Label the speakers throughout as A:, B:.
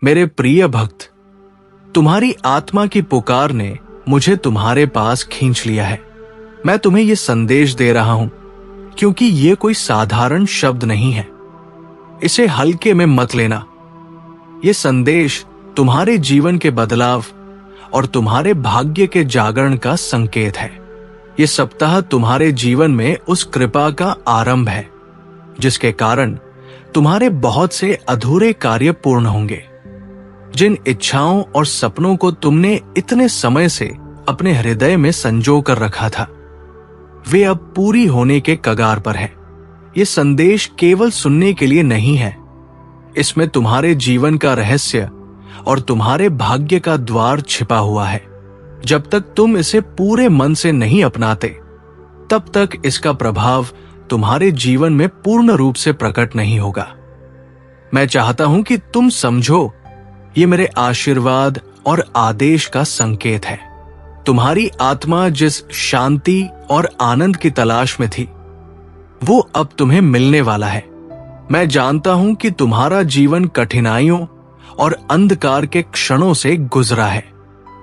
A: मेरे प्रिय भक्त, तुम्हारी आत्मा की पुकार ने मुझे तुम्हारे पास खींच लिया है। मैं तुम्हें यह संदेश दे रहा हूं क्योंकि ये कोई साधारण शब्द नहीं है। इसे हल्के में मत लेना। ये संदेश तुम्हारे जीवन के बदलाव और तुम्हारे भाग्य के जागरण का संकेत है। ये सप्ताह तुम्हारे जीवन में उस कृपा का आरंभ है जिसके कारण तुम्हारे बहुत से अधूरे कार्य पूर्ण होंगे। जिन इच्छाओं और सपनों को तुमने इतने समय से अपने हृदय में संजो कर रखा था, वे अब पूरी होने के कगार पर है। ये संदेश केवल सुनने के लिए नहीं है। इसमें तुम्हारे जीवन का रहस्य और तुम्हारे भाग्य का द्वार छिपा हुआ है। जब तक तुम इसे पूरे मन से नहीं अपनाते, तब तक इसका प्रभाव तुम्हारे जीवन में पूर्ण रूप से प्रकट नहीं होगा। मैं चाहता हूं कि तुम समझो, ये मेरे आशीर्वाद और आदेश का संकेत है। तुम्हारी आत्मा जिस शांति और आनंद की तलाश में थी, वो अब तुम्हें मिलने वाला है। मैं जानता हूं कि तुम्हारा जीवन कठिनाइयों और अंधकार के क्षणों से गुजरा है।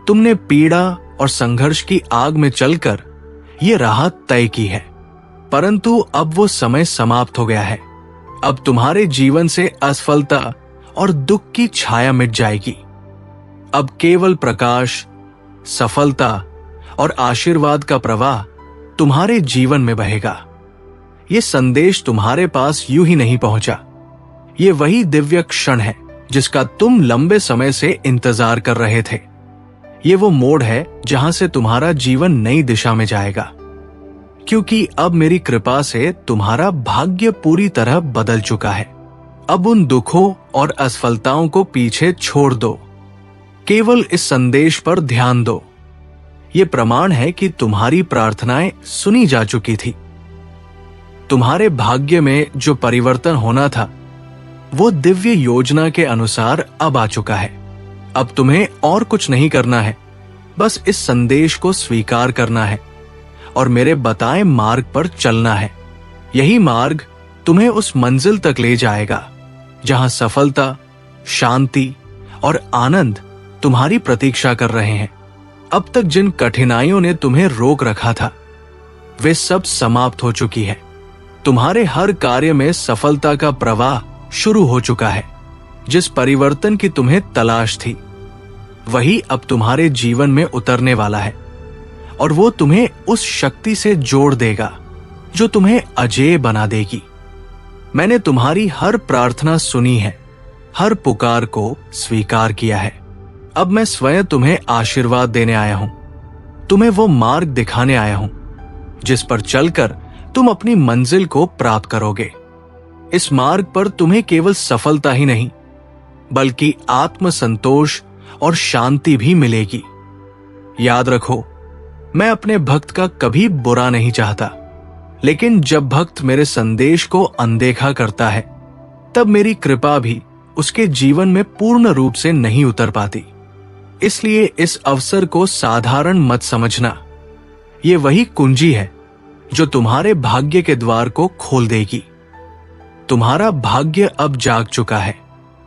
A: तुमने पीड़ा और संघर्ष की आग में चलकर ये राहत तय की है, परंतु अब वो समय समाप्त हो गया है। अब तुम्हारे जीवन से असफलता और दुख की छाया मिट जाएगी। अब केवल प्रकाश, सफलता और आशीर्वाद का प्रवाह तुम्हारे जीवन में बहेगा। ये संदेश तुम्हारे पास यूं ही नहीं पहुंचा। ये वही दिव्य क्षण है जिसका तुम लंबे समय से इंतजार कर रहे थे। ये वो मोड़ है जहां से तुम्हारा जीवन नई दिशा में जाएगा, क्योंकि अब मेरी कृपा से तुम्हारा भाग्य पूरी तरह बदल चुका है। अब उन दुखों और असफलताओं को पीछे छोड़ दो। केवल इस संदेश पर ध्यान दो। ये प्रमाण है कि तुम्हारी प्रार्थनाएं सुनी जा चुकी थी। तुम्हारे भाग्य में जो परिवर्तन होना था, वो दिव्य योजना के अनुसार अब आ चुका है। अब तुम्हें और कुछ नहीं करना है, बस इस संदेश को स्वीकार करना है और मेरे बताए मार्ग पर चलना है। यही मार्ग तुम्हें उस मंजिल तक ले जाएगा जहां सफलता, शांति और आनंद तुम्हारी प्रतीक्षा कर रहे हैं। अब तक जिन कठिनाइयों ने तुम्हें रोक रखा था, वे सब समाप्त हो चुकी है। तुम्हारे हर कार्य में सफलता का प्रवाह शुरू हो चुका है। जिस परिवर्तन की तुम्हें तलाश थी, वही अब तुम्हारे जीवन में उतरने वाला है और वो तुम्हें उस शक्ति से जोड़ देगा जो तुम्हें अजेय बना देगी। मैंने तुम्हारी हर प्रार्थना सुनी है, हर पुकार को स्वीकार किया है। अब मैं स्वयं तुम्हें आशीर्वाद देने आया हूं। तुम्हें वो मार्ग दिखाने आया हूं जिस पर चलकर तुम अपनी मंजिल को प्राप्त करोगे। इस मार्ग पर तुम्हें केवल सफलता ही नहीं, बल्कि आत्मसंतोष और शांति भी मिलेगी। याद रखो, मैं अपने भक्त का कभी बुरा नहीं चाहता, लेकिन जब भक्त मेरे संदेश को अनदेखा करता है, तब मेरी कृपा भी उसके जीवन में पूर्ण रूप से नहीं उतर पाती। इसलिए इस अवसर को साधारण मत समझना। ये वही कुंजी है जो तुम्हारे भाग्य के द्वार को खोल देगी। तुम्हारा भाग्य अब जाग चुका है।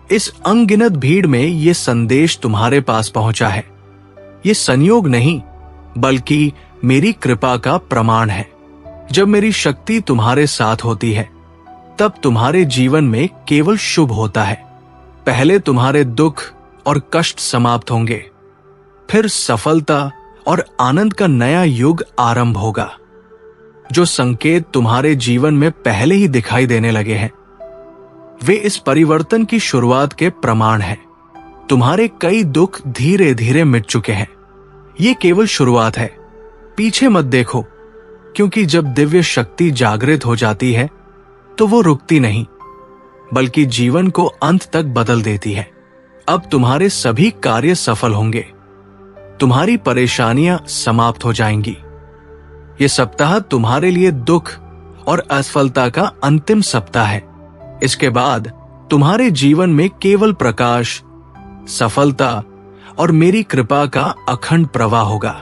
A: इस अनगिनत भीड़ में ये संदेश तुम्हारे पास पहुंचा है। ये संयोग नहीं, बल्कि मेरी कृपा का प्रमाण है। जब मेरी शक्ति तुम्हारे साथ होती है, तब तुम्हारे जीवन में केवल शुभ होता है। पहले तुम्हारे दुख और कष्ट समाप्त होंगे, फिर सफलता और आनंद का नया युग आरंभ होगा। जो संकेत तुम्हारे जीवन में पहले ही दिखाई देने लगे हैं, वे इस परिवर्तन की शुरुआत के प्रमाण हैं। तुम्हारे कई दुख धीरे धीरे मिट चुके हैं। ये केवल शुरुआत है। पीछे मत देखो, क्योंकि जब दिव्य शक्ति जागृत हो जाती है, तो वो रुकती नहीं, बल्कि जीवन को अंत तक बदल देती है। अब तुम्हारे सभी कार्य सफल होंगे। तुम्हारी परेशानियां समाप्त हो जाएंगी। ये सप्ताह तुम्हारे लिए दुख और असफलता का अंतिम सप्ताह है। इसके बाद तुम्हारे जीवन में केवल प्रकाश, सफलता और मेरी कृपा का अखंड प्रवाह होगा।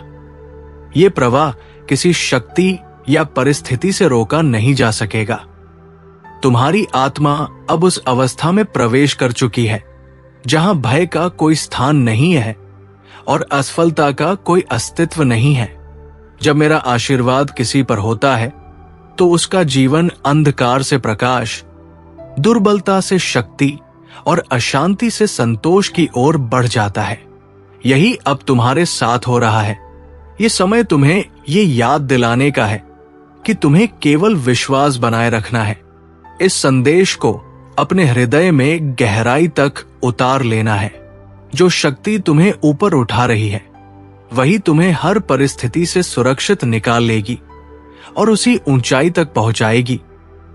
A: ये प्रवाह किसी शक्ति या परिस्थिति से रोका नहीं जा सकेगा। तुम्हारी आत्मा अब उस अवस्था में प्रवेश कर चुकी है जहां भय का कोई स्थान नहीं है और असफलता का कोई अस्तित्व नहीं है। जब मेरा आशीर्वाद किसी पर होता है तो उसका जीवन अंधकार से प्रकाश, दुर्बलता से शक्ति और अशांति से संतोष की ओर बढ़ जाता है। यही अब तुम्हारे साथ हो रहा है। ये समय तुम्हें ये याद दिलाने का है कि तुम्हें केवल विश्वास बनाए रखना है। इस संदेश को अपने हृदय में गहराई तक उतार लेना है। जो शक्ति तुम्हें ऊपर उठा रही है वही तुम्हें हर परिस्थिति से सुरक्षित निकाल लेगी और उसी ऊंचाई तक पहुंचाएगी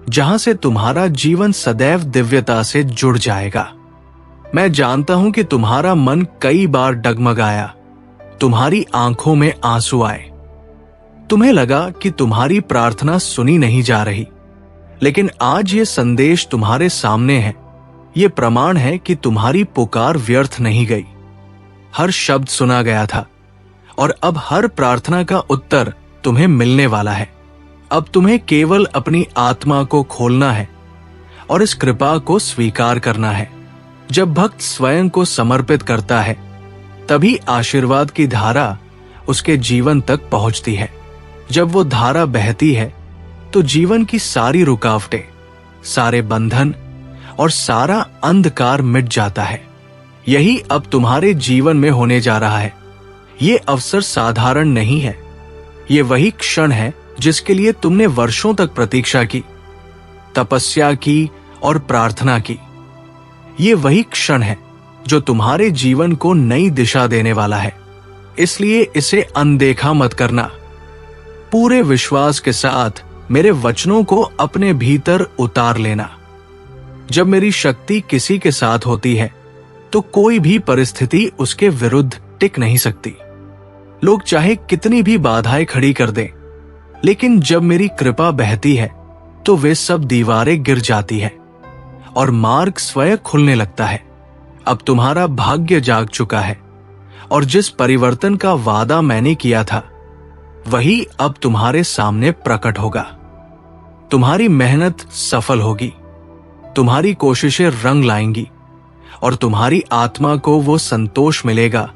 A: जहां से तुम्हारा जीवन सदैव दिव्यता से जुड़ जाएगा। मैं जानता हूं कि तुम्हारा मन कई बार डगमगाया, तुम्हारी आंखों में आंसू आए, तुम्हें लगा कि तुम्हारी प्रार्थना सुनी नहीं जा रही। लेकिन आज ये संदेश तुम्हारे सामने है। ये प्रमाण है कि तुम्हारी पुकार व्यर्थ नहीं गई। हर शब्द सुना गया था और अब हर प्रार्थना का उत्तर तुम्हें मिलने वाला है। अब तुम्हें केवल अपनी आत्मा को खोलना है और इस कृपा को स्वीकार करना है। जब भक्त स्वयं को समर्पित करता है तभी आशीर्वाद की धारा उसके जीवन तक पहुंचती है। जब वो धारा बहती है तो जीवन की सारी रुकावटें, सारे बंधन और सारा अंधकार मिट जाता है। यही अब तुम्हारे जीवन में होने जा रहा है। ये अवसर साधारण नहीं है। ये वही क्षण है जिसके लिए तुमने वर्षों तक प्रतीक्षा की, तपस्या की और प्रार्थना की। ये वही क्षण है जो तुम्हारे जीवन को नई दिशा देने वाला है। इसलिए इसे अनदेखा मत करना। पूरे विश्वास के साथ मेरे वचनों को अपने भीतर उतार लेना। जब मेरी शक्ति किसी के साथ होती है तो कोई भी परिस्थिति उसके विरुद्ध टिक नहीं सकती। लोग चाहे कितनी भी बाधाएं खड़ी कर दें, लेकिन जब मेरी कृपा बहती है तो वे सब दीवारें गिर जाती है और मार्ग स्वयं खुलने लगता है। अब तुम्हारा भाग्य जाग चुका है और जिस परिवर्तन का वादा मैंने किया था वही अब तुम्हारे सामने प्रकट होगा। तुम्हारी मेहनत सफल होगी, तुम्हारी कोशिशें रंग लाएंगी और तुम्हारी आत्मा को वो संतोष मिलेगा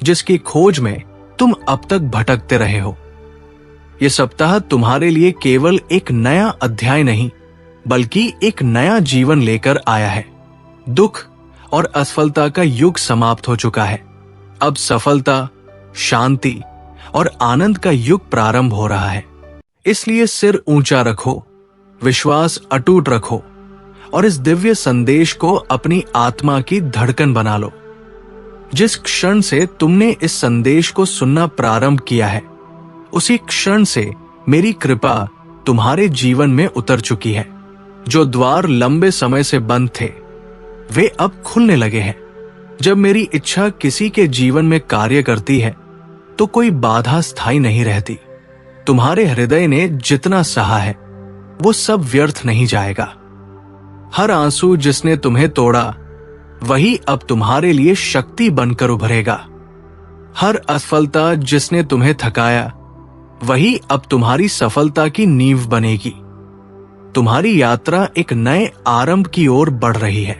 A: जिसकी खोज में तुम अब तक भटकते रहे हो। ये सप्ताह तुम्हारे लिए केवल एक नया अध्याय नहीं बल्कि एक नया जीवन लेकर आया है। दुख और असफलता का युग समाप्त हो चुका है। अब सफलता, शांति और आनंद का युग प्रारंभ हो रहा है। इसलिए सिर ऊंचा रखो, विश्वास अटूट रखो और इस दिव्य संदेश को अपनी आत्मा की धड़कन बना लो। जिस क्षण से तुमने इस संदेश को सुनना प्रारंभ किया है उसी क्षण से मेरी कृपा तुम्हारे जीवन में उतर चुकी है। जो द्वार लंबे समय से बंद थे वे अब खुलने लगे हैं। जब मेरी इच्छा किसी के जीवन में कार्य करती है तो कोई बाधा स्थायी नहीं रहती। तुम्हारे हृदय ने जितना सहा है वो सब व्यर्थ नहीं जाएगा। हर आंसू जिसने तुम्हें तोड़ा वही अब तुम्हारे लिए शक्ति बनकर उभरेगा। हर असफलता जिसने तुम्हें थकाया वही अब तुम्हारी सफलता की नींव बनेगी। तुम्हारी यात्रा एक नए आरंभ की ओर बढ़ रही है।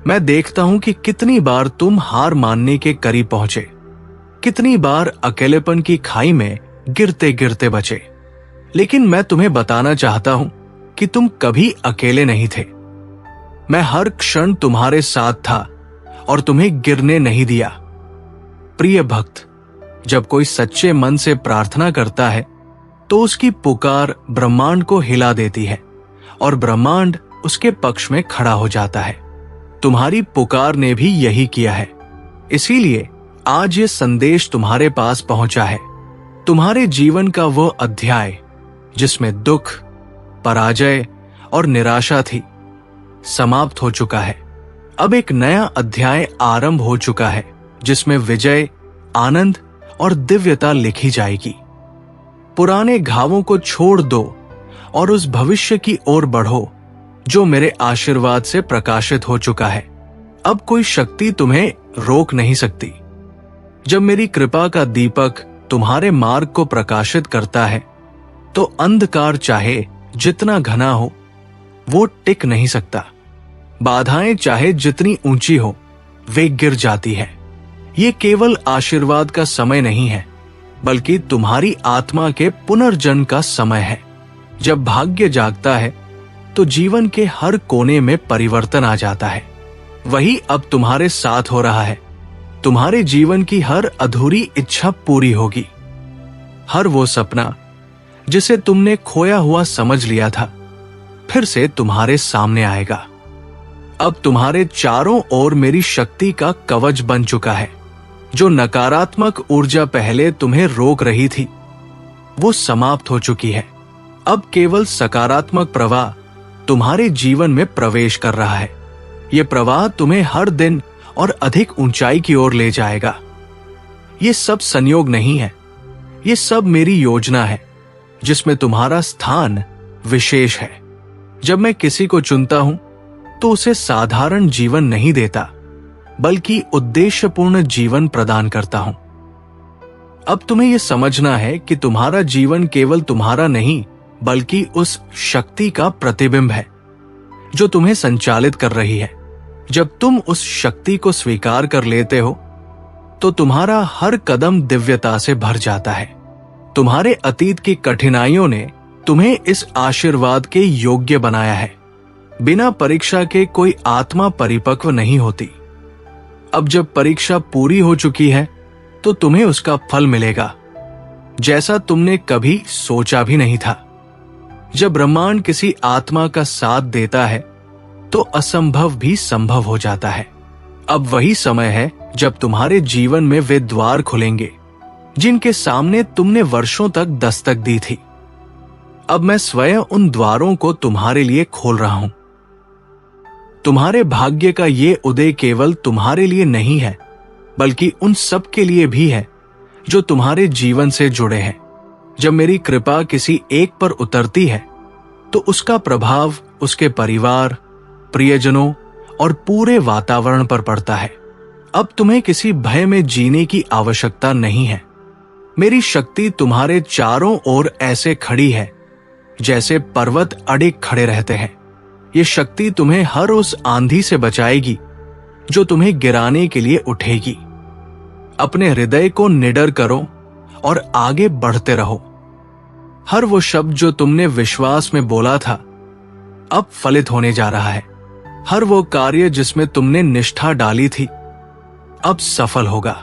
A: मैं देखता हूं कि कितनी बार तुम हार मानने के करीब पहुंचे, कितनी बार अकेलेपन की खाई में गिरते गिरते बचे। लेकिन मैं तुम्हें बताना चाहता हूं कि तुम कभी अकेले नहीं थे। मैं हर क्षण तुम्हारे साथ था और तुम्हें गिरने नहीं दिया। प्रिय भक्त, जब कोई सच्चे मन से प्रार्थना करता है तो उसकी पुकार ब्रह्मांड को हिला देती है और ब्रह्मांड उसके पक्ष में खड़ा हो जाता है। तुम्हारी पुकार ने भी यही किया है। इसीलिए आज ये संदेश तुम्हारे पास पहुंचा है। तुम्हारे जीवन का वो अध्याय जिसमें दुख, पराजय और निराशा थी समाप्त हो चुका है। अब एक नया अध्याय आरंभ हो चुका है जिसमें विजय, आनंद और दिव्यता लिखी जाएगी। पुराने घावों को छोड़ दो और उस भविष्य की ओर बढ़ो जो मेरे आशीर्वाद से प्रकाशित हो चुका है। अब कोई शक्ति तुम्हें रोक नहीं सकती। जब मेरी कृपा का दीपक तुम्हारे मार्ग को प्रकाशित करता है तो अंधकार चाहे जितना घना हो वो टिक नहीं सकता। बाधाएं चाहे जितनी ऊंची हो वे गिर जाती है। ये केवल आशीर्वाद का समय नहीं है, बल्कि तुम्हारी आत्मा के पुनर्जन्म का समय है। जब भाग्य जागता है तो जीवन के हर कोने में परिवर्तन आ जाता है। वही अब तुम्हारे साथ हो रहा है। तुम्हारे जीवन की हर अधूरी इच्छा पूरी होगी। हर वो सपना जिसे तुमने खोया हुआ समझ लिया था, फिर से तुम्हारे सामने आएगा। अब तुम्हारे चारों ओर मेरी शक्ति का कवच बन चुका है। जो नकारात्मक ऊर्जा पहले तुम्हें रोक रही थी, वो समाप्त हो चुकी है। अब केवल सकारात्मक प्रवाह तुम्हारे जीवन में प्रवेश कर रहा है। ये प्रवाह तुम्हें हर दिन और अधिक ऊंचाई की ओर ले जाएगा। ये सब संयोग नहीं है, ये सब मेरी योजना है, जिसमें तुम्हारा स्थान विशेष है। जब मैं किसी को चुनता हूं तो उसे साधारण जीवन नहीं देता, बल्कि उद्देश्यपूर्ण जीवन प्रदान करता हूं। अब तुम्हें यह समझना है कि तुम्हारा जीवन केवल तुम्हारा नहीं, बल्कि उस शक्ति का प्रतिबिंब है जो तुम्हें संचालित कर रही है। जब तुम उस शक्ति को स्वीकार कर लेते हो तो तुम्हारा हर कदम दिव्यता से भर जाता है। तुम्हारे अतीत की कठिनाइयों ने तुम्हें इस आशीर्वाद के योग्य बनाया है। बिना परीक्षा के कोई आत्मा परिपक्व नहीं होती। अब जब परीक्षा पूरी हो चुकी है तो तुम्हें उसका फल मिलेगा, जैसा तुमने कभी सोचा भी नहीं था। जब ब्रह्मांड किसी आत्मा का साथ देता है तो असंभव भी संभव हो जाता है। अब वही समय है जब तुम्हारे जीवन में वे द्वार खुलेंगे जिनके सामने तुमने वर्षों तक दस्तक दी थी। अब मैं स्वयं उन द्वारों को तुम्हारे लिए खोल रहा हूं। तुम्हारे भाग्य का ये उदय केवल तुम्हारे लिए नहीं है, बल्कि उन सब के लिए भी है जो तुम्हारे जीवन से जुड़े हैं। जब मेरी कृपा किसी एक पर उतरती है तो उसका प्रभाव उसके परिवार, प्रियजनों और पूरे वातावरण पर पड़ता है। अब तुम्हें किसी भय में जीने की आवश्यकता नहीं है। मेरी शक्ति तुम्हारे चारों ओर ऐसे खड़ी है जैसे पर्वत अडिग खड़े रहते हैं। ये शक्ति तुम्हें हर उस आंधी से बचाएगी जो तुम्हें गिराने के लिए उठेगी। अपने हृदय को निडर करो और आगे बढ़ते रहो। हर वो शब्द जो तुमने विश्वास में बोला था, अब फलित होने जा रहा है। हर वो कार्य जिसमें तुमने निष्ठा डाली थी, अब सफल होगा।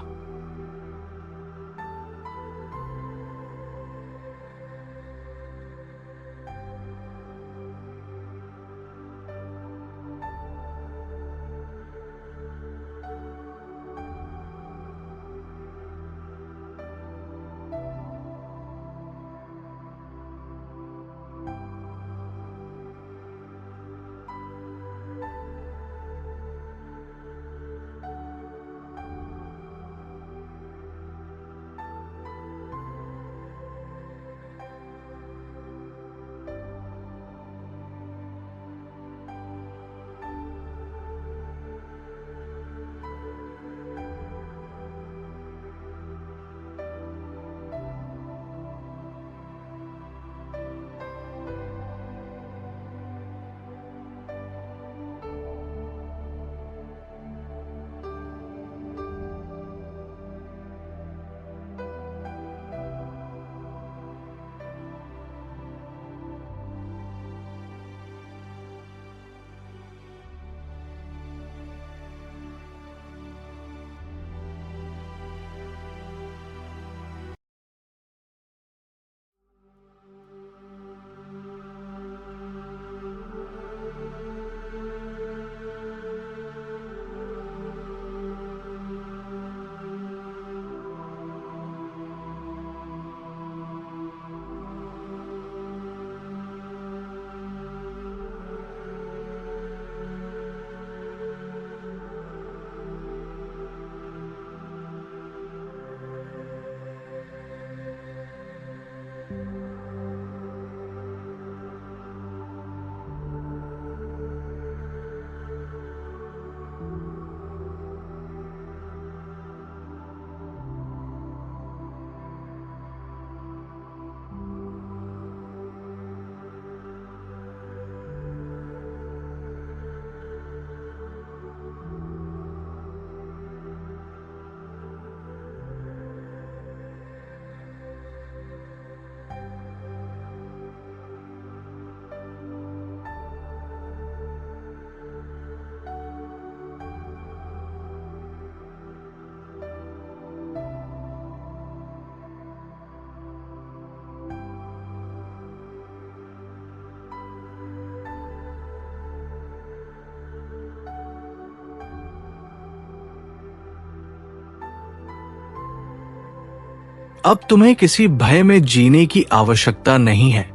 A: अब तुम्हें किसी भय में जीने की आवश्यकता नहीं है।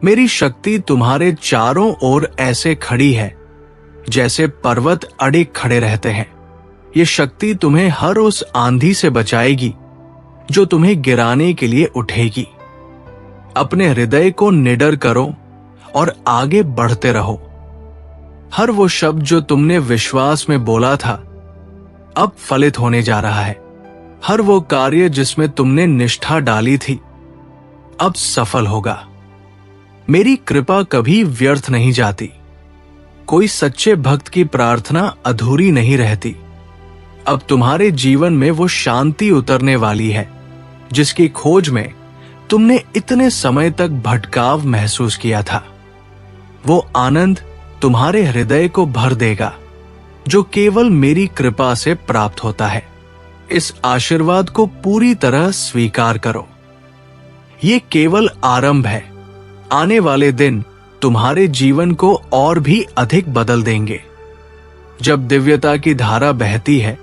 A: मेरी शक्ति तुम्हारे चारों ओर ऐसे खड़ी है जैसे पर्वत अड़िग खड़े रहते हैं। ये शक्ति तुम्हें हर उस आंधी से बचाएगी जो तुम्हें गिराने के लिए उठेगी। अपने हृदय को निडर करो और आगे बढ़ते रहो। हर वो शब्द जो तुमने विश्वास में बोला था अब फलित होने जा रहा है। हर वो कार्य जिसमें तुमने निष्ठा डाली थी अब सफल होगा। मेरी कृपा कभी व्यर्थ नहीं जाती। कोई सच्चे भक्त की प्रार्थना अधूरी नहीं रहती। अब तुम्हारे जीवन में वो शांति उतरने वाली है जिसकी खोज में तुमने इतने समय तक भटकाव महसूस किया था। वो आनंद तुम्हारे हृदय को भर देगा जो केवल मेरी कृपा से प्राप्त होता है। इस आशीर्वाद को पूरी तरह स्वीकार करो। ये केवल आरंभ है। आने वाले दिन तुम्हारे जीवन को और भी अधिक बदल देंगे। जब दिव्यता की धारा बहती है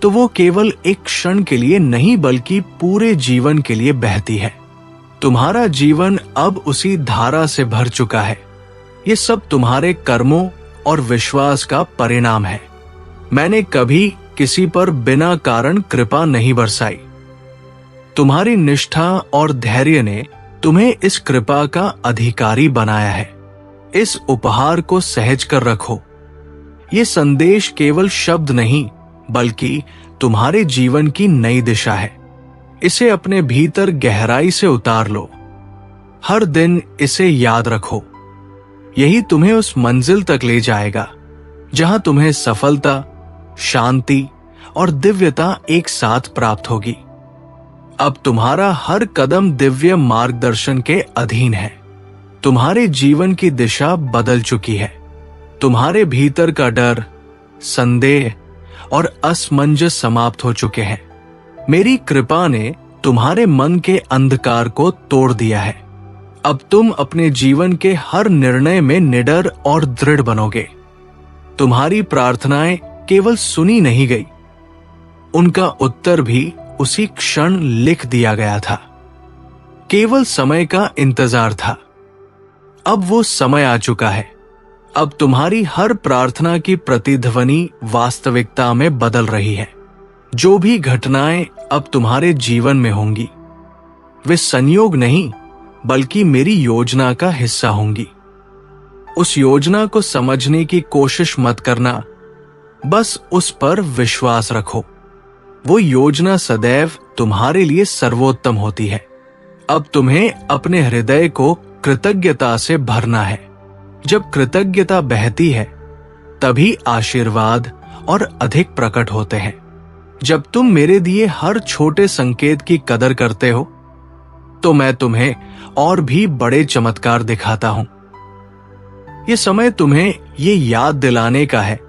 A: तो वो केवल एक क्षण के लिए नहीं बल्कि पूरे जीवन के लिए बहती है। तुम्हारा जीवन अब उसी धारा से भर चुका है। ये सब तुम्हारे कर्मों और विश्वास का परिणाम है। मैंने कभी किसी पर बिना कारण कृपा नहीं बरसाई। तुम्हारी निष्ठा और धैर्य ने तुम्हें इस कृपा का अधिकारी बनाया है। इस उपहार को सहज कर रखो। ये संदेश केवल शब्द नहीं बल्कि तुम्हारे जीवन की नई दिशा है। इसे अपने भीतर गहराई से उतार लो। हर दिन इसे याद रखो। यही तुम्हें उस मंजिल तक ले जाएगा जहां तुम्हें सफलता, शांति और दिव्यता एक साथ प्राप्त होगी। अब तुम्हारा हर कदम दिव्य मार्गदर्शन के अधीन है। तुम्हारे जीवन की दिशा बदल चुकी है। तुम्हारे भीतर का डर, संदेह और असमंजस समाप्त हो चुके हैं। मेरी कृपा ने तुम्हारे मन के अंधकार को तोड़ दिया है। अब तुम अपने जीवन के हर निर्णय में निडर और दृढ़ बनोगे। तुम्हारी प्रार्थनाएं केवल सुनी नहीं गई, उनका उत्तर भी उसी क्षण लिख दिया गया था। केवल समय का इंतजार था। अब वो समय आ चुका है। अब तुम्हारी हर प्रार्थना की प्रतिध्वनि वास्तविकता में बदल रही है। जो भी घटनाएं अब तुम्हारे जीवन में होंगी वे संयोग नहीं बल्कि मेरी योजना का हिस्सा होंगी। उस योजना को समझने की कोशिश मत करना, बस उस पर विश्वास रखो। वो योजना सदैव तुम्हारे लिए सर्वोत्तम होती है। अब तुम्हें अपने हृदय को कृतज्ञता से भरना है। जब कृतज्ञता बहती है तभी आशीर्वाद और अधिक प्रकट होते हैं। जब तुम मेरे दिए हर छोटे संकेत की कदर करते हो तो मैं तुम्हें और भी बड़े चमत्कार दिखाता हूं। ये समय तुम्हें ये याद दिलाने का है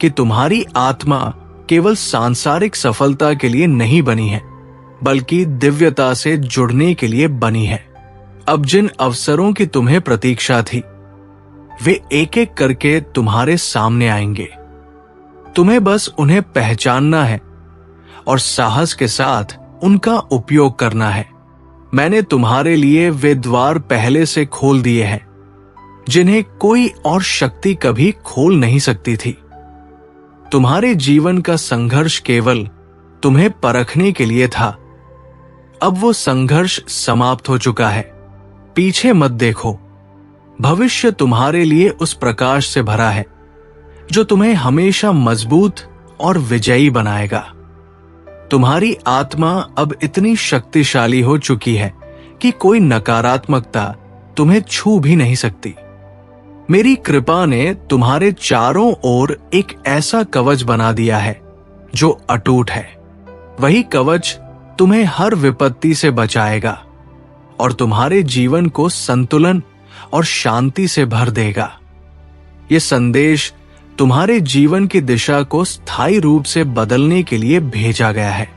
A: कि तुम्हारी आत्मा केवल सांसारिक सफलता के लिए नहीं बनी है बल्कि दिव्यता से जुड़ने के लिए बनी है। अब जिन अवसरों की तुम्हें प्रतीक्षा थी वे एक एक करके तुम्हारे सामने आएंगे। तुम्हें बस उन्हें पहचानना है और साहस के साथ उनका उपयोग करना है। मैंने तुम्हारे लिए वे द्वार पहले से खोल दिए हैं जिन्हें कोई और शक्ति कभी खोल नहीं सकती थी। तुम्हारे जीवन का संघर्ष केवल तुम्हें परखने के लिए था। अब वो संघर्ष समाप्त हो चुका है। पीछे मत देखो। भविष्य तुम्हारे लिए उस प्रकाश से भरा है जो तुम्हें हमेशा मजबूत और विजयी बनाएगा। तुम्हारी आत्मा अब इतनी शक्तिशाली हो चुकी है कि कोई नकारात्मकता तुम्हें छू भी नहीं सकती। मेरी कृपा ने तुम्हारे चारों ओर एक ऐसा कवच बना दिया है जो अटूट है। वही कवच तुम्हें हर विपत्ति से बचाएगा और तुम्हारे जीवन को संतुलन और शांति से भर देगा। ये संदेश तुम्हारे जीवन की दिशा को स्थायी रूप से बदलने के लिए भेजा गया है।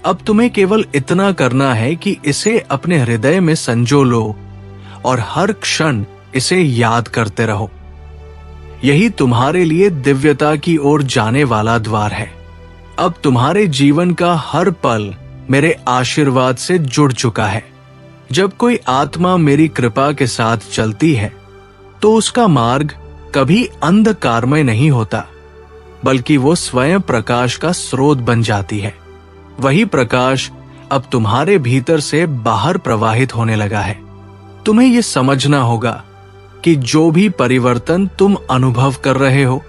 A: अब तुम्हें केवल इतना करना है कि इसे अपने हृदय में संजो लो और हर क्षण इसे याद करते रहो। यही तुम्हारे लिए दिव्यता की ओर जाने वाला द्वार है। अब तुम्हारे जीवन का हर पल मेरे आशीर्वाद से जुड़ चुका है। जब कोई आत्मा मेरी कृपा के साथ चलती है तो उसका मार्ग कभी अंधकारमय नहीं होता, बल्कि वो स्वयं प्रकाश का स्रोत बन जाती है। वही प्रकाश अब तुम्हारे भीतर से बाहर प्रवाहित होने लगा है। तुम्हें यह समझना होगा कि जो भी परिवर्तन तुम अनुभव कर रहे हो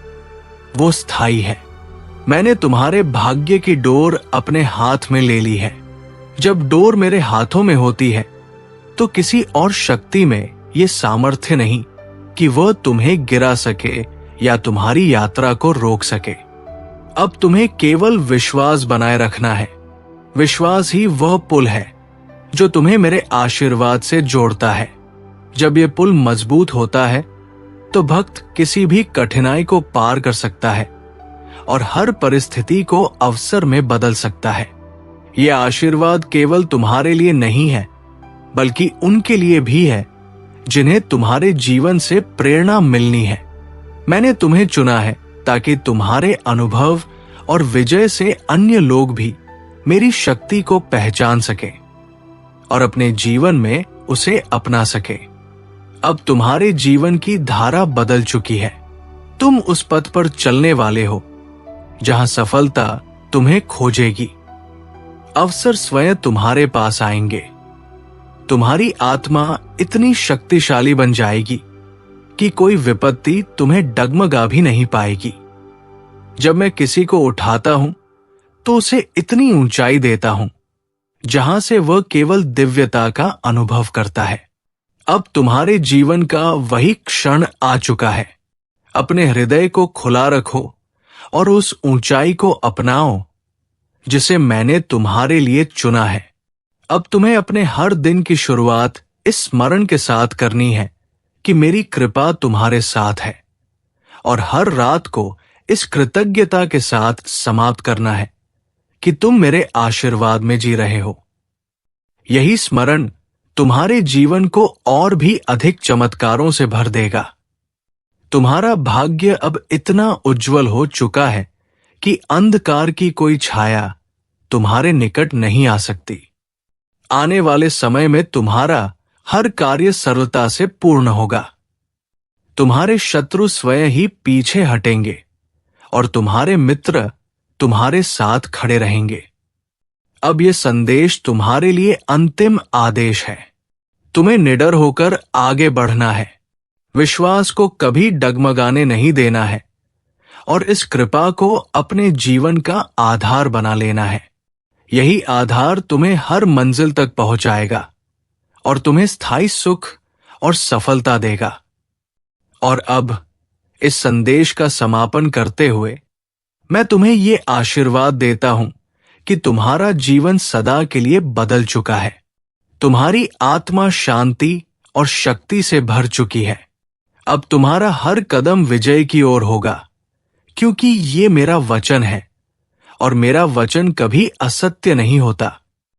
A: वो स्थायी है। मैंने तुम्हारे भाग्य की डोर अपने हाथ में ले ली है। जब डोर मेरे हाथों में होती है तो किसी और शक्ति में ये सामर्थ्य नहीं कि वह तुम्हें गिरा सके या तुम्हारी यात्रा को रोक सके। अब तुम्हें केवल विश्वास बनाए रखना है। विश्वास ही वह पुल है जो तुम्हें मेरे आशीर्वाद से जोड़ता है। जब यह पुल मजबूत होता है तो भक्त किसी भी कठिनाई को पार कर सकता है और हर परिस्थिति को अवसर में बदल सकता है। यह आशीर्वाद केवल तुम्हारे लिए नहीं है, बल्कि उनके लिए भी है जिन्हें तुम्हारे जीवन से प्रेरणा मिलनी है। मैंने तुम्हें चुना है ताकि तुम्हारे अनुभव और विजय से अन्य लोग भी मेरी शक्ति को पहचान सके और अपने जीवन में उसे अपना सके। अब तुम्हारे जीवन की धारा बदल चुकी है। तुम उस पथ पर चलने वाले हो जहां सफलता तुम्हें खोजेगी। अवसर स्वयं तुम्हारे पास आएंगे। तुम्हारी आत्मा इतनी शक्तिशाली बन जाएगी कि कोई विपत्ति तुम्हें डगमगा भी नहीं पाएगी। जब मैं किसी को उठाता हूं तो उसे इतनी ऊंचाई देता हूं जहां से वह केवल दिव्यता का अनुभव करता है। अब तुम्हारे जीवन का वही क्षण आ चुका है। अपने हृदय को खुला रखो और उस ऊंचाई को अपनाओ जिसे मैंने तुम्हारे लिए चुना है। अब तुम्हें अपने हर दिन की शुरुआत इस स्मरण के साथ करनी है कि मेरी कृपा तुम्हारे साथ है, और हर रात को इस कृतज्ञता के साथ समाप्त करना है कि तुम मेरे आशीर्वाद में जी रहे हो। यही स्मरण तुम्हारे जीवन को और भी अधिक चमत्कारों से भर देगा। तुम्हारा भाग्य अब इतना उज्जवल हो चुका है कि अंधकार की कोई छाया तुम्हारे निकट नहीं आ सकती। आने वाले समय में तुम्हारा हर कार्य सरलता से पूर्ण होगा। तुम्हारे शत्रु स्वयं ही पीछे हटेंगे और तुम्हारे मित्र तुम्हारे साथ खड़े रहेंगे। अब यह संदेश तुम्हारे लिए अंतिम आदेश है। तुम्हें निडर होकर आगे बढ़ना है। विश्वास को कभी डगमगाने नहीं देना है और इस कृपा को अपने जीवन का आधार बना लेना है। यही आधार तुम्हें हर मंजिल तक पहुंचाएगा और तुम्हें स्थायी सुख और सफलता देगा। और अब इस संदेश का समापन करते हुए मैं तुम्हें ये आशीर्वाद देता हूं कि तुम्हारा जीवन सदा के लिए बदल चुका है। तुम्हारी आत्मा शांति और शक्ति से भर चुकी है। अब तुम्हारा हर कदम विजय की ओर होगा, क्योंकि ये मेरा वचन है और मेरा वचन कभी असत्य नहीं होता।